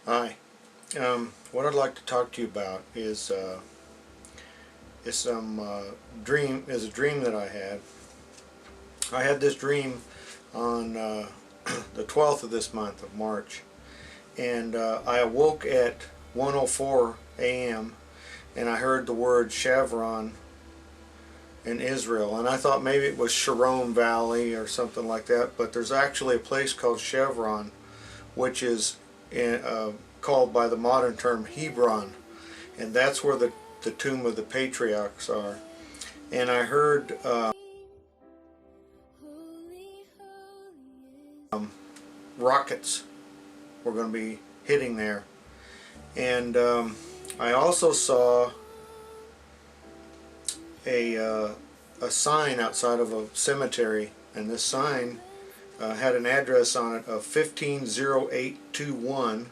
Hi. What I'd like to talk to you about is a dream that I had. I had this dream on the 12th of this month of March, and I awoke at 1:04 a.m. and I heard the word Chevron in Israel, and I thought maybe it was Sharon Valley or something like that, but there's actually a place called Chevron, which is called by the modern term Hebron, and that's where the tomb of the patriarchs are. And I heard rockets were going to be hitting there, and I also saw a sign outside of a cemetery, and this sign had an address on it of 150821.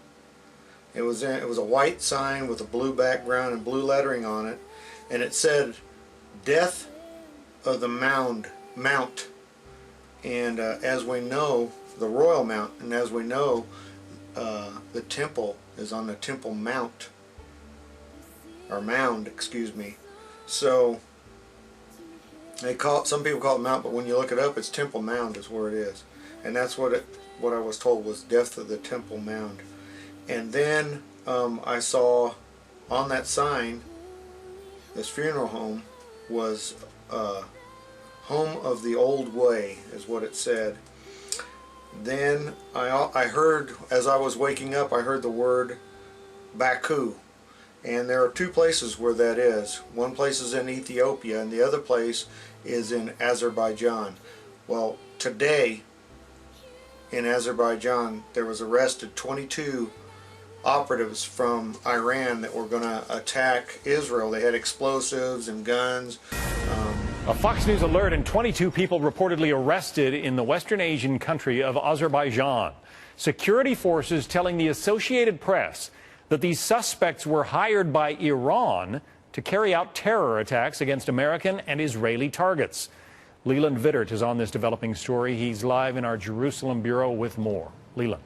It was a white sign with a blue background and blue lettering on it, and it said "Death of the Mount," and as we know, the Royal Mount, and as we know, the temple is on the Temple Mount, or Mound, excuse me. So some people call it Mount, but when you look it up, it's Temple Mound is where it is, and that's what I was told was Death of the Temple Mound. And then I saw on that sign, this funeral home was Home of the Old Way, is what it said. Then I heard, as I was waking up, I heard the word Baku. And there are two places where that is. One place is in Ethiopia, and the other place is in Azerbaijan. Well, today in Azerbaijan, there was arrested 22 operatives from Iran that were going to attack Israel. They had explosives and guns. A Fox News alert and 22 people reportedly arrested in the Western Asian country of Azerbaijan. Security forces telling the Associated Press that these suspects were hired by Iran to carry out terror attacks against American and Israeli targets. Leland Vittert is on this developing story. He's live in our Jerusalem bureau with more. Leland.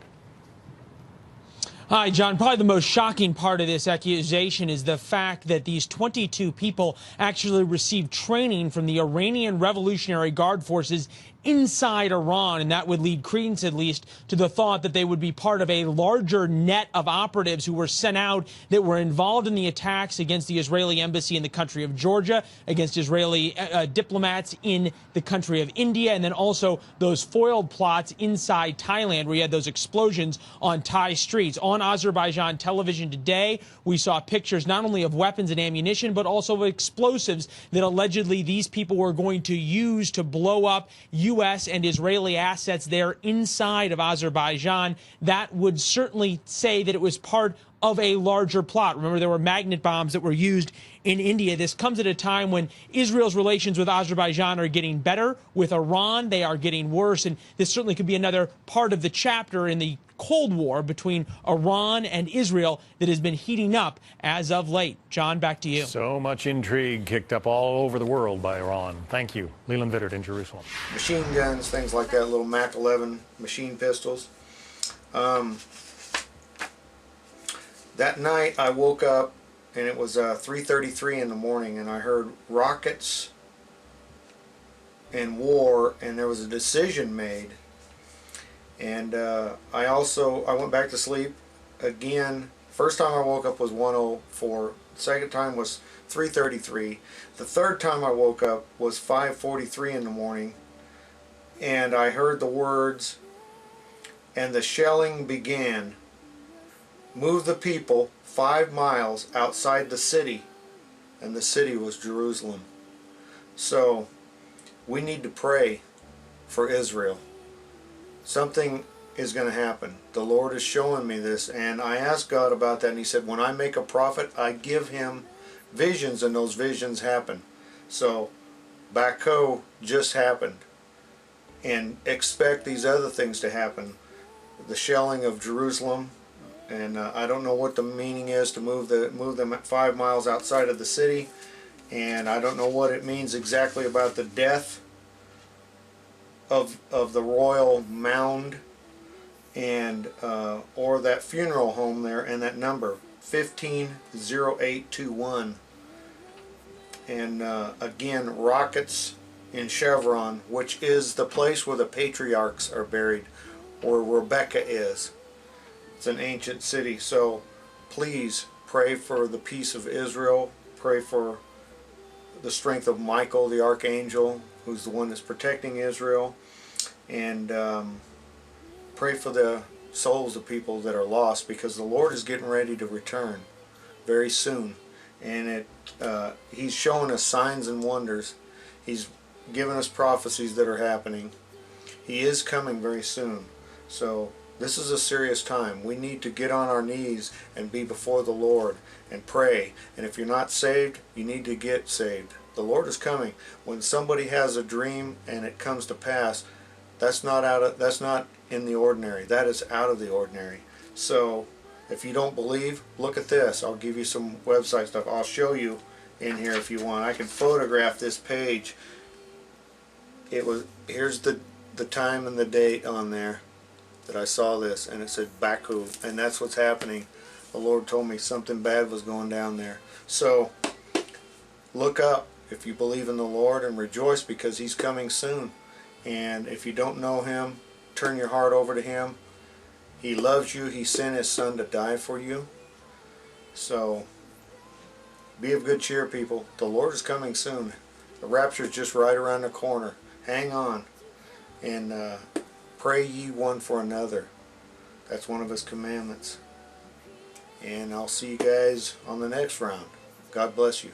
Hi, John. Probably the most shocking part of this accusation is the fact that these 22 people actually received training from the Iranian Revolutionary Guard forces inside Iran, and that would lead credence, at least, to the thought that they would be part of a larger net of operatives who were sent out that were involved in the attacks against the Israeli embassy in the country of Georgia, against Israeli diplomats in the country of India, and then also those foiled plots inside Thailand where you had those explosions on Thai streets. On Azerbaijan television today, we saw pictures not only of weapons and ammunition, but also of explosives that allegedly these people were going to use to blow up U.S. and Israeli assets there inside of Azerbaijan. That would certainly say that it was part of a larger plot. Remember, there were magnet bombs that were used in India. This comes at a time when Israel's relations with Azerbaijan are getting better. With Iran, they are getting worse. And this certainly could be another part of the chapter in the Cold War between Iran and Israel that has been heating up as of late. John, back to you. So much intrigue kicked up all over the world by Iran. Thank you. Leland Vittert in Jerusalem. Machine guns, things like that, little Mac 11 machine pistols. That night I woke up and it was 3:33 in the morning, and I heard rockets and war, and there was a decision made. And I went back to sleep again. First time I woke up was 1:04. Second time was 3:33. The third time I woke up was 5:43 in the morning, and I heard the words, "And the shelling began. Move the people 5 miles outside the city," and the city was Jerusalem. So we need to pray for Israel. Something is going to happen. The Lord is showing me this, and I asked God about that, and He said, when I make a prophet, I give him visions, and those visions happen. So Baku just happened, and expect these other things to happen. The shelling of Jerusalem, and I don't know what the meaning is to move them 5 miles outside of the city, and I don't know what it means exactly about the death of the royal mound, and or that funeral home there, and that number 150821. And again, Rockets in Chevron, which is the place where the patriarchs are buried, where Rebecca is. It's an ancient city. So please pray for the peace of Israel. Pray for the strength of Michael, the archangel, who's the one that's protecting Israel. And pray for the souls of people that are lost, because the Lord is getting ready to return very soon. And He's showing us signs and wonders. He's given us prophecies that are happening. He is coming very soon. So this is a serious time. We need to get on our knees and be before the Lord and pray. And if you're not saved, you need to get saved. The Lord is coming. When somebody has a dream and it comes to pass, that's not in the ordinary. That is out of the ordinary. So if you don't believe, look at this. I'll give you some website stuff. I'll show you in here if you want. I can photograph this page. Here's the time and the date on there that I saw this, and it said Baku, and that's what's happening. The Lord told me something bad was going down there. So look up if you believe in the Lord and rejoice, because He's coming soon. And if you don't know Him, turn your heart over to Him. He loves you. He sent His Son to die for you. So be of good cheer, people. The Lord is coming soon. The rapture is just right around the corner. Hang on. And pray ye one for another. That's one of His commandments. And I'll see you guys on the next round. God bless you.